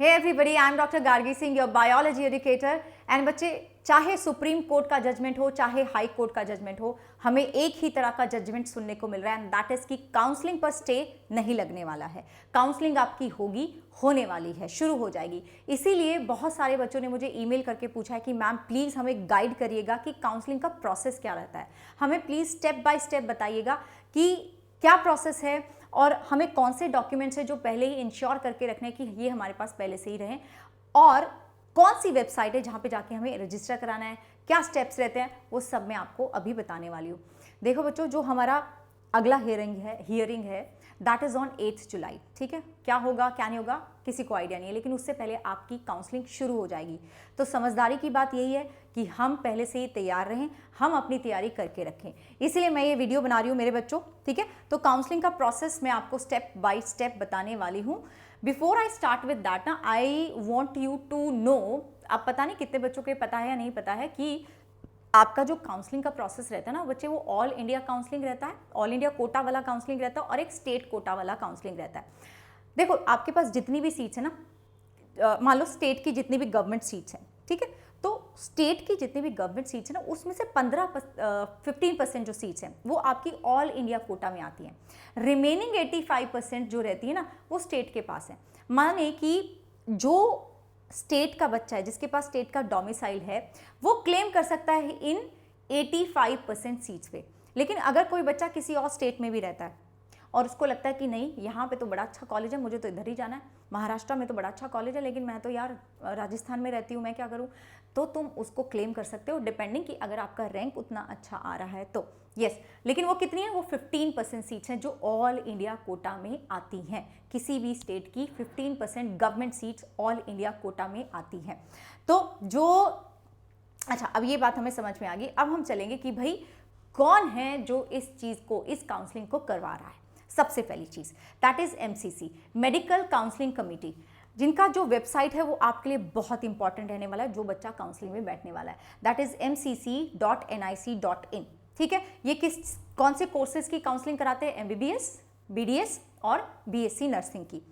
Hey everybody, I am Dr. Gargi Singh, your biology educator. And बच्चे, चाहे supreme court का judgement हो, चाहे हाई कोर्ट का जजमेंट हो, हमें एक ही तरह का जजमेंट सुनने को मिल रहा है, एंड दैट इज कि काउंसलिंग पर स्टे नहीं लगने वाला है। काउंसलिंग आपकी होगी, होने वाली है, शुरू हो जाएगी। इसीलिए बहुत सारे बच्चों ने मुझे ईमेल करके पूछा है कि मैम प्लीज़ हमें गाइड करिएगा कि काउंसलिंग का प्रोसेस क्या रहता है। हमें प्लीज़ स्टेप बाय स्टेप बताइएगा कि क्या प्रोसेस है और हमें कौन से डॉक्यूमेंट्स हैं जो पहले ही इंश्योर करके रखने कि ये हमारे पास पहले से ही रहें, और कौन सी वेबसाइट है जहाँ पे जाके हमें रजिस्टर कराना है, क्या स्टेप्स रहते हैं, वो सब मैं आपको अभी बताने वाली हूँ। देखो बच्चों, जो हमारा अगला हियरिंग है दैट इज़ ऑन 8 जुलाई। ठीक है, क्या होगा क्या नहीं होगा किसी को आइडिया नहीं है, लेकिन उससे पहले आपकी काउंसलिंग शुरू हो जाएगी। तो समझदारी की बात यही है कि हम पहले से ही तैयार रहें, हम अपनी तैयारी करके रखें। इसलिए मैं ये वीडियो बना रही हूँ मेरे बच्चों। ठीक है, तो काउंसलिंग का प्रोसेस मैं आपको स्टेप बाय स्टेप बताने वाली हूँ। Before I start with that ना, I want you to know, अब पता नहीं कितने बच्चों को पता है या नहीं पता है कि आपका जो काउंसलिंग का प्रोसेस रहता है ना बच्चे, वो ऑल इंडिया काउंसलिंग रहता है, ऑल इंडिया कोटा वाला काउंसलिंग रहता है और एक स्टेट कोटा वाला काउंसलिंग रहता है। देखो, आपके पास जितनी भी सीट्स है ना, मान लो स्टेट की जितनी भी गवर्नमेंट सीट्स हैं, ठीक है, तो स्टेट की जितनी भी गवर्नमेंट सीट्स हैं ना, उसमें से 15% जो सीट्स हैं वो आपकी ऑल इंडिया कोटा में आती हैं। रिमेनिंग 85% जो रहती है ना, वो स्टेट के पास है। माने कि जो स्टेट का बच्चा है, जिसके पास स्टेट का डोमिसाइल है, वो क्लेम कर सकता है इन 85% सीट्स पे। लेकिन अगर कोई बच्चा किसी और स्टेट में भी रहता है और उसको लगता है कि नहीं यहाँ पे तो बड़ा अच्छा कॉलेज है, मुझे तो इधर ही जाना है, महाराष्ट्र में तो बड़ा अच्छा कॉलेज है, लेकिन मैं तो यार राजस्थान में रहती हूँ, मैं क्या करूँ, तो तुम उसको क्लेम कर सकते हो, डिपेंडिंग कि अगर आपका रैंक उतना अच्छा आ रहा है तो। यस, लेकिन वो कितनी है, वो 15% सीट्स हैं जो ऑल इंडिया कोटा में आती हैं। किसी भी स्टेट की 15% government seats all India quota में आती हैं। तो जो, अच्छा, अब ये बात हमें समझ में आ गई। अब हम चलेंगे कि भाई कौन है जो इस चीज़ को, इस काउंसलिंग को करवा रहा है। सबसे पहली चीज़ that is MCC, medical counselling committee, जिनका जो वेबसाइट है वो आपके लिए बहुत इंपॉर्टेंट रहने वाला है, जो बच्चा काउंसलिंग में बैठने वाला है। That is mcc.nic.in। ठीक है, ये कौन से कोर्सेज की काउंसलिंग कराते हैं, MBBS, BDS और BSc नर्सिंग की।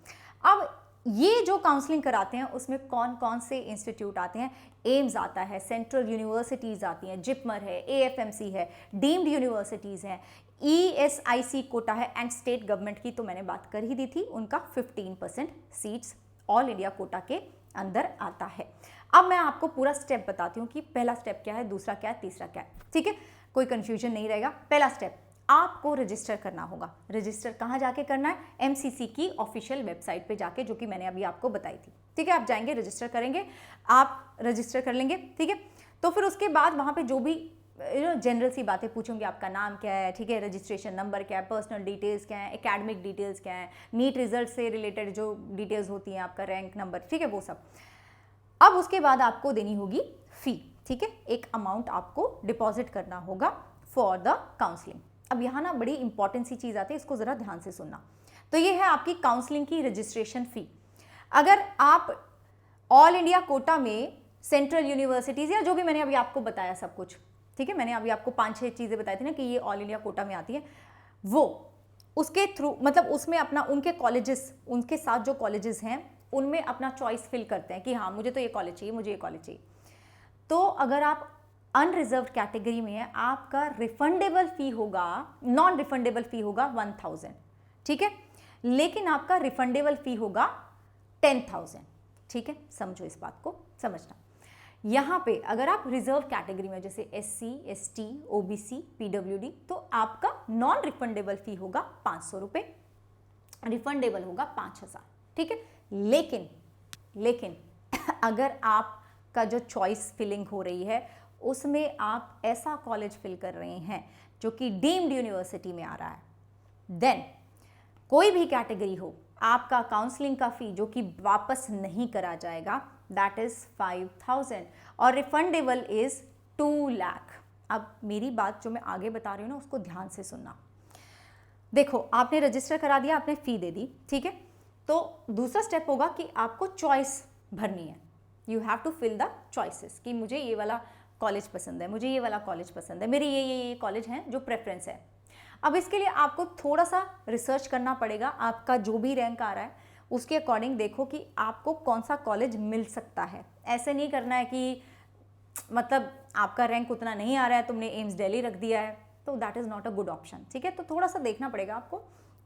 अब ये जो काउंसलिंग कराते हैं उसमें कौन कौन से इंस्टीट्यूट आते हैं, एम्स आता है, सेंट्रल यूनिवर्सिटीज़ आती हैं, जिपमर है, AFMC है, डीम्ड यूनिवर्सिटीज़ हैं, ESIC कोटा है, एंड स्टेट गवर्नमेंट की तो मैंने बात कर ही दी थी, उनका 15% सीट्स ऑल इंडिया कोटा के अंदर आता है। अब मैं आपको पूरा स्टेप बताती हूँ कि पहला स्टेप क्या है, दूसरा क्या है, तीसरा क्या है। ठीक है, कोई कंफ्यूजन नहीं रहेगा। पहला स्टेप, आपको रजिस्टर करना होगा। रजिस्टर कहाँ जाके करना है, MCC की ऑफिशियल वेबसाइट पे जाके, जो कि मैंने अभी आपको बताई थी। ठीक है, आप जाएंगे, रजिस्टर करेंगे, आप रजिस्टर कर लेंगे। ठीक है, तो फिर उसके बाद वहाँ पे जो भी जनरल सी बातें पूछूंगी, आपका नाम क्या है, ठीक है, रजिस्ट्रेशन नंबर क्या है, पर्सनल डिटेल्स क्या है, एकेडमिक डिटेल्स क्या है, नीट रिजल्ट से रिलेटेड जो डिटेल्स होती हैं, आपका रैंक नंबर, ठीक है, वो सब। अब उसके बाद आपको देनी होगी फी। ठीक है, एक अमाउंट आपको डिपॉजिट करना होगा फॉर द काउंसलिंग। अब यहाँ ना बड़ी इंपॉर्टेंट सी चीज़ आती है, इसको ज़रा ध्यान से सुनना। तो ये है आपकी काउंसलिंग की रजिस्ट्रेशन फ़ी। अगर आप ऑल इंडिया कोटा में सेंट्रल यूनिवर्सिटीज़ या जो भी मैंने अभी आपको बताया सब कुछ, ठीक है, मैंने अभी आपको 5-6 चीज़ें बताई थी ना कि ये ऑल इंडिया कोटा में आती है, वो उसके थ्रू, मतलब उसमें अपना, उनके कॉलेजेस, उनके साथ जो कॉलेजेस हैं उनमें अपना चॉइस फिल करते हैं कि हाँ मुझे तो ये कॉलेज चाहिए, मुझे ये कॉलेज चाहिए। तो अगर आप अनरिजर्व कैटेगरी में है, आपका रिफंडेबल फी होगा, नॉन रिफंडेबल फी होगा 1000। ठीक है, लेकिन आपका रिफंडेबल फी होगा 10,000। ठीक है, समझो इस बात को, समझना। यहाँ पे अगर आप रिजर्व कैटेगरी में, जैसे SC, ST, OBC, PWD, तो आपका नॉन रिफंडेबल फी होगा 500 रुपये, रिफंडेबल होगा 5000। ठीक है, लेकिन अगर आपका जो चॉइस फिलिंग हो रही है उसमें आप ऐसा कॉलेज फिल कर रहे हैं जो कि डीम्ड यूनिवर्सिटी में आ रहा है, देन कोई भी कैटेगरी हो, आपका काउंसलिंग का फी जो कि वापस नहीं करा जाएगा, दैट इज 5000, और रिफंडेबल इज 2 लाख। अब मेरी बात जो मैं आगे बता रही हूँ ना, उसको ध्यान से सुनना। देखो, आपने रजिस्टर करा दिया, आपने फी दे दी, ठीक है, तो दूसरा स्टेप होगा कि आपको चॉइस भरनी है। You have to fill the choices कि मुझे ये वाला कॉलेज पसंद है, मुझे ये वाला कॉलेज पसंद है, मेरे ये कॉलेज हैं जो प्रेफरेंस है। अब इसके लिए आपको थोड़ा सा रिसर्च करना पड़ेगा, आपका जो भी रैंक आ रहा है उसके अकॉर्डिंग देखो कि आपको कौन सा कॉलेज मिल सकता है। ऐसे नहीं करना है कि मतलब आपका रैंक उतना नहीं आ रहा है, तुमने एम्स दिल्ली रख दिया है, तो that is not a good option. ठीक है, तो थोड़ा सा देखना पड़ेगा आपको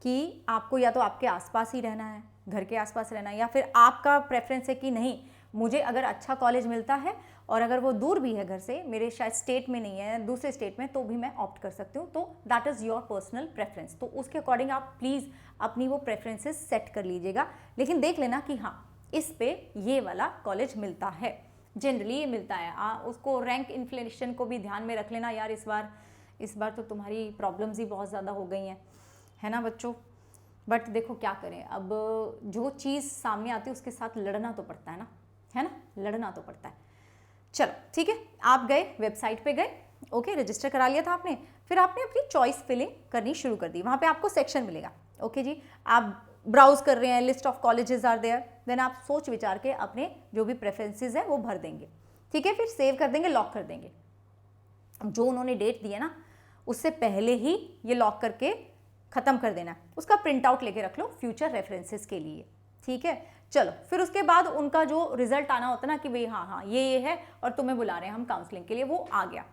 कि आपको या तो आपके आसपास ही रहना है, घर के आसपास रहना है, या फिर आपका प्रेफरेंस है कि नहीं मुझे अगर अच्छा कॉलेज मिलता है और अगर वो दूर भी है घर से, मेरे शायद स्टेट में नहीं है, दूसरे स्टेट में, तो भी मैं ऑप्ट कर सकती हूँ। तो that is your personal preference. तो उसके अकॉर्डिंग आप प्लीज़ अपनी वो प्रेफरेंसेस सेट कर लीजिएगा, लेकिन देख लेना कि हाँ इस पे ये वाला कॉलेज मिलता है, जनरली ये मिलता है। उसको रैंक इन्फ्लेशन को भी ध्यान में रख लेना यार, इस बार तो तुम्हारी प्रॉब्लम्स ही बहुत ज़्यादा हो गई हैं, है ना बच्चों। बट देखो क्या करें, अब जो चीज़ सामने आती है उसके साथ लड़ना तो पड़ता है ना, लड़ना तो पड़ता है। चलो ठीक है, आप गए वेबसाइट पे गए, ओके, रजिस्टर करा लिया था आपने, फिर आपने अपनी चॉइस फिलिंग करनी शुरू कर दी। वहाँ पे आपको सेक्शन मिलेगा, ओके जी, आप ब्राउज कर रहे हैं, list of colleges are there, then आप सोच विचार के अपने जो भी प्रेफरेंसेस है वो भर देंगे। ठीक है, फिर सेव कर देंगे, लॉक कर देंगे। जो उन्होंने डेट दी है ना उससे पहले ही ये लॉक करके ख़त्म कर देना है, उसका प्रिंट आउट लेके रख लो फ्यूचर रेफरेंसेस के लिए। ठीक है, चलो फिर उसके बाद उनका जो रिजल्ट आना होता है ना कि भाई हाँ ये है और तुम्हें बुला रहे हैं हम काउंसलिंग के लिए, वो आ गया।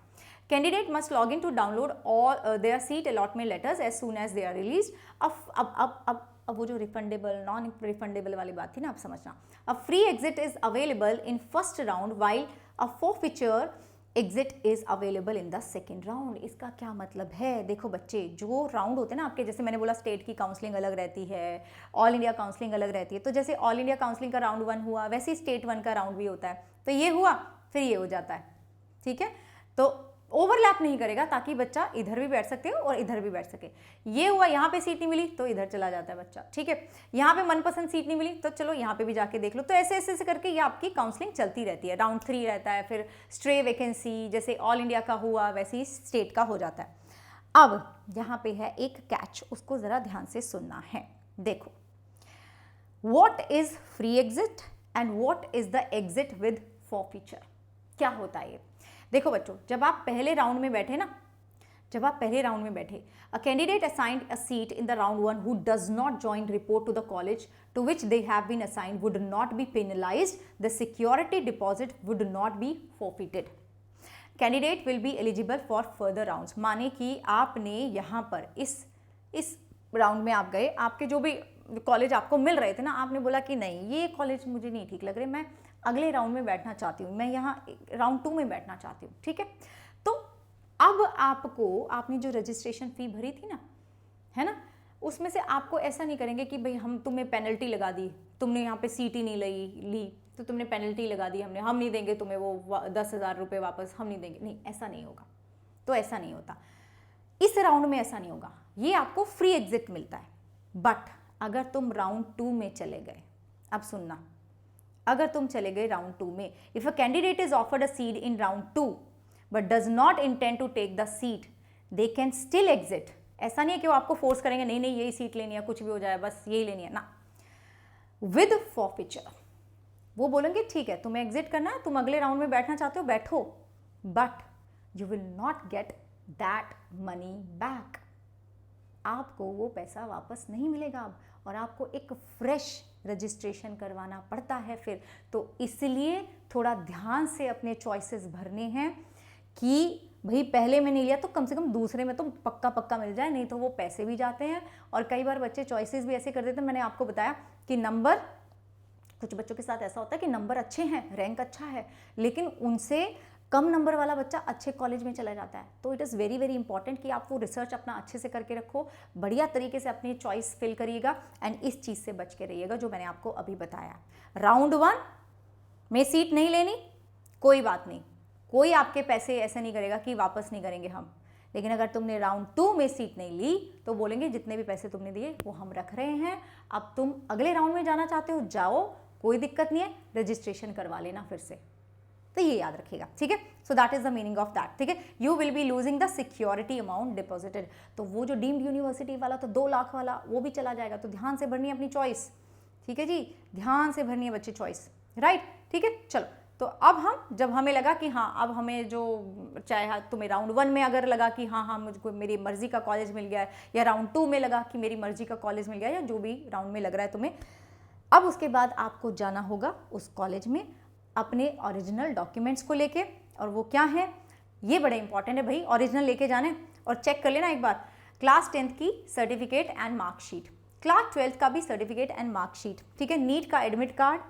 Candidate must log in to download all their seat allotment letters as soon as they are release. अब वो जो रिफंडेबल नॉन रिफंडेबल वाली बात थी ना, आप समझना। A free exit is available in first round while a forfeiture exit is available in the second round. इसका क्या मतलब है, देखो बच्चे, जो राउंड होते हैं ना आपके, जैसे मैंने बोला स्टेट की काउंसलिंग अलग रहती है, ऑल इंडिया काउंसलिंग अलग रहती है, तो जैसे ऑल इंडिया काउंसलिंग का राउंड 1 हुआ, वैसे ही स्टेट 1 का राउंड भी होता है। तो ये हुआ फिर ये हो जाता है। ठीक है, तो ओवरलैप नहीं करेगा ताकि बच्चा इधर भी बैठ सके और इधर भी बैठ सके। ये हुआ यहाँ पे सीट नहीं मिली तो इधर चला जाता है बच्चा। ठीक है, यहाँ पे मनपसंद सीट नहीं मिली तो चलो यहाँ पे भी जाके देख लो। तो ऐसे ऐसे करके ये आपकी काउंसलिंग चलती रहती है। राउंड 3 रहता है, फिर स्ट्रे वैकेंसी, जैसे ऑल इंडिया का हुआ वैसे ही स्टेट का हो जाता है। अब यहाँ पे है एक कैच, उसको जरा ध्यान से सुनना है। देखो, what is free exit and what is the exit with forfeiture, क्या होता है ये। देखो बच्चों, जब आप पहले राउंड में बैठे ना, a candidate assigned a seat in the round 1 who does not join report to the college to which they have been assigned would not be penalised, the security deposit would not be forfeited, candidate will be eligible for further rounds. माने कि आपने यहाँ पर इस round में आप गए, आपके जो भी कॉलेज आपको मिल रहे थे ना, आपने बोला कि नहीं ये कॉलेज मुझे नहीं ठीक लग रहे, मैं अगले राउंड में बैठना चाहती हूँ, मैं यहाँ राउंड 2 में बैठना चाहती हूँ। ठीक है, तो अब आपने जो रजिस्ट्रेशन फी भरी थी ना, है ना, उसमें से आपको ऐसा नहीं करेंगे कि भाई हम तुम्हें पेनल्टी लगा दी, तुमने यहाँ पे सीट ही नहीं ली तो तुमने पेनल्टी लगा दी, हम नहीं देंगे तुम्हें वो 10,000 रुपये वापस, हम नहीं देंगे। नहीं, ऐसा नहीं होगा। तो ऐसा नहीं होता, इस राउंड में ऐसा नहीं होगा, ये आपको फ्री एग्जिट मिलता है। बट अगर तुम राउंड 2 में चले गए, अब सुनना, अगर तुम चले गए राउंड 2 में, if a candidate is offered a seat in round 2 but does not intend to take the seat, they can still exit. ऐसा नहीं है कि वो आपको फोर्स करेंगे नहीं यही सीट लेनी है, कुछ भी हो जाए बस यही लेनी है ना। विद फॉरफीचर, वो बोलेंगे ठीक है तुम्हें एग्जिट करना है, तुम अगले राउंड में बैठना चाहते हो बैठो, but you will not get that money back. आपको वो पैसा वापस नहीं मिलेगा अब, और आपको एक फ्रेश रजिस्ट्रेशन करवाना पड़ता है फिर। तो इसलिए थोड़ा ध्यान से अपने चॉइसेस भरने हैं कि भाई पहले में नहीं लिया तो कम से कम दूसरे में तो पक्का मिल जाए, नहीं तो वो पैसे भी जाते हैं। और कई बार बच्चे चॉइसेस भी ऐसे कर देते हैं, मैंने आपको बताया कि नंबर, कुछ बच्चों के साथ ऐसा होता है कि नंबर अच्छे हैं, रैंक अच्छा है, लेकिन उनसे कम नंबर वाला बच्चा अच्छे कॉलेज में चला जाता है। तो it is very very important कि आप वो रिसर्च अपना अच्छे से करके रखो, बढ़िया तरीके से अपनी चॉइस फिल करिएगा एंड इस चीज़ से बच के रहिएगा जो मैंने आपको अभी बताया। राउंड 1 में सीट नहीं लेनी, कोई बात नहीं, कोई आपके पैसे ऐसे नहीं करेगा कि वापस नहीं करेंगे हम। लेकिन अगर तुमने राउंड 2 में सीट नहीं ली तो बोलेंगे जितने भी पैसे तुमने दिए वो हम रख रहे हैं, अब तुम अगले राउंड में जाना चाहते हो जाओ, कोई दिक्कत नहीं है, रजिस्ट्रेशन करवा लेना फिर से। तो ये याद रखिएगा, ठीक है। So that is the meaning of that, ठीक है। You will be losing the security amount deposited. तो वो जो डीम्ड यूनिवर्सिटी वाला तो 2 लाख वाला वो भी चला जाएगा। तो ध्यान से भरनी है अपनी चॉइस, ठीक है जी, ध्यान से भरनी है बच्चे चॉइस, राइट, ठीक है। चलो, तो अब हम, जब हमें लगा कि हाँ अब हमें जो, चाहे तुम्हें राउंड 1 में अगर लगा कि हाँ मुझको मेरी मर्जी का कॉलेज मिल गया है, या राउंड 2 में लगा कि मेरी मर्जी का कॉलेज मिल गया, या जो भी राउंड में लग रहा है तुम्हें, अब उसके बाद आपको जाना होगा उस कॉलेज में अपने ओरिजिनल डॉक्यूमेंट्स को लेके, और वो क्या है, ये बड़े इंपॉर्टेंट है भाई, ओरिजिनल लेके जाने। और चेक कर लेना एक बार, क्लास 10th की certificate and marksheet, class 12th का भी सर्टिफिकेट एंड मार्कशीट, ठीक है, नीट का एडमिट कार्ड,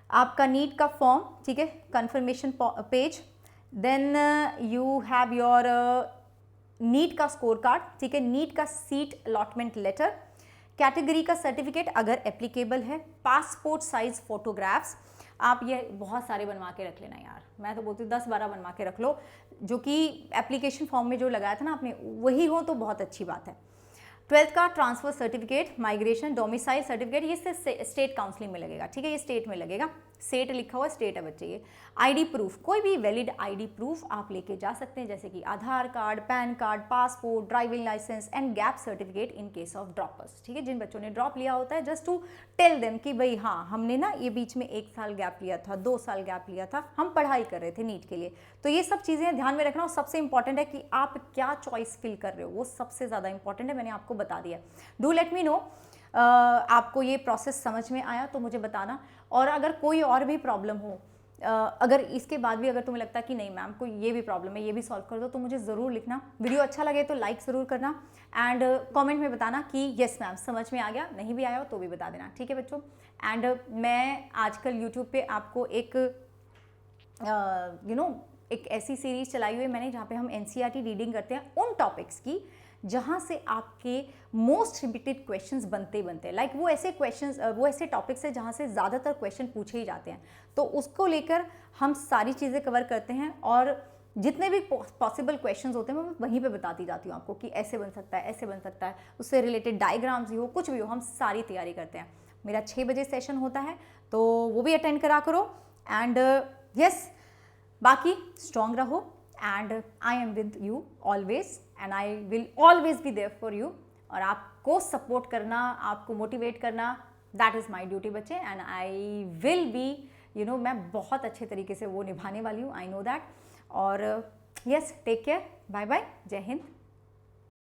आपका नीट का फॉर्म, ठीक है, confirmation page, then you have your NEET का स्कोर कार्ड, ठीक है, नीट का सीट अलॉटमेंट लेटर, कैटेगरी का सर्टिफिकेट अगर एप्लीकेबल है, पासपोर्ट साइज फोटोग्राफ्स, आप ये बहुत सारे बनवा के रख लेना यार, मैं तो बोलती हूँ 10-12 बनवा के रख लो, जो कि एप्लीकेशन फॉर्म में जो लगाया था ना आपने वही हो तो बहुत अच्छी बात है। 12th का transfer certificate, migration, domicile certificate, ये स्टेट काउंसलिंग में लगेगा, ठीक है, ये स्टेट में लगेगा, स्टेट लिखा हुआ स्टेट है बच्चे। ये आईडी प्रूफ, कोई भी वैलिड आईडी प्रूफ आप लेके जा सकते हैं, जैसे कि Aadhaar card, pan card, passport, driving licence and gap certificate in case of droppers, ठीक है, जिन बच्चों ने ड्रॉप लिया होता है, जस्ट टू टेल देम कि भाई हाँ हमने ना ये बीच में 1 साल गैप लिया था, 2 साल गैप लिया था, हम पढ़ाई कर रहे थे नीट के लिए। तो ये सब चीज़ें ध्यान में रखना, और सबसे इंपॉर्टेंट है कि आप क्या चॉइस फिल कर रहे हो, वो सबसे ज़्यादा इंपॉर्टेंट है, मैंने आपको बता दिया। डू लेट मी नो आपको ये प्रोसेस समझ में आया तो मुझे बताना, और अगर कोई और भी प्रॉब्लम हो, अगर इसके बाद भी अगर तुम्हें लगता है कि नहीं मैम कोई ये भी प्रॉब्लम है, ये भी सॉल्व कर दो, तो मुझे ज़रूर लिखना। वीडियो अच्छा लगे तो लाइक ज़रूर करना, एंड कमेंट में बताना कि यस मैम समझ में आ गया, नहीं भी आया हो तो भी बता देना, ठीक है बच्चों। एंड मैं आजकल यूट्यूब पे आपको एक एक ऐसी सीरीज़ चलाई हुई है मैंने जहाँ पे हम एनसीईआरटी रीडिंग करते हैं उन टॉपिक्स की जहाँ से आपके मोस्ट रिपीटेड क्वेश्चंस बनते हैं, लाइक वो ऐसे क्वेश्चंस, वो ऐसे टॉपिक्स हैं जहाँ से ज़्यादातर क्वेश्चन पूछे ही जाते हैं, तो उसको लेकर हम सारी चीज़ें कवर करते हैं, और जितने भी पॉसिबल क्वेश्चंस होते हैं मैं वहीं पे बताती जाती हूँ आपको कि ऐसे बन सकता है, ऐसे बन सकता है, उससे रिलेटेड डायग्राम्स ही हो, कुछ भी हो, हम सारी तैयारी करते हैं। मेरा 6 बजे सेशन होता है तो वो भी अटेंड करा करो, एंड यस बाकी स्ट्रॉन्ग रहो, and I am with you always, and I will always be there for you. और आपको सपोर्ट करना, आपको मोटिवेट करना, दैट इज़ माई ड्यूटी बच्चे, एंड आई विल बी मैं बहुत अच्छे तरीके से वो निभाने वाली हूँ, आई नो दैट। और yes take care, bye bye, Jai Hind.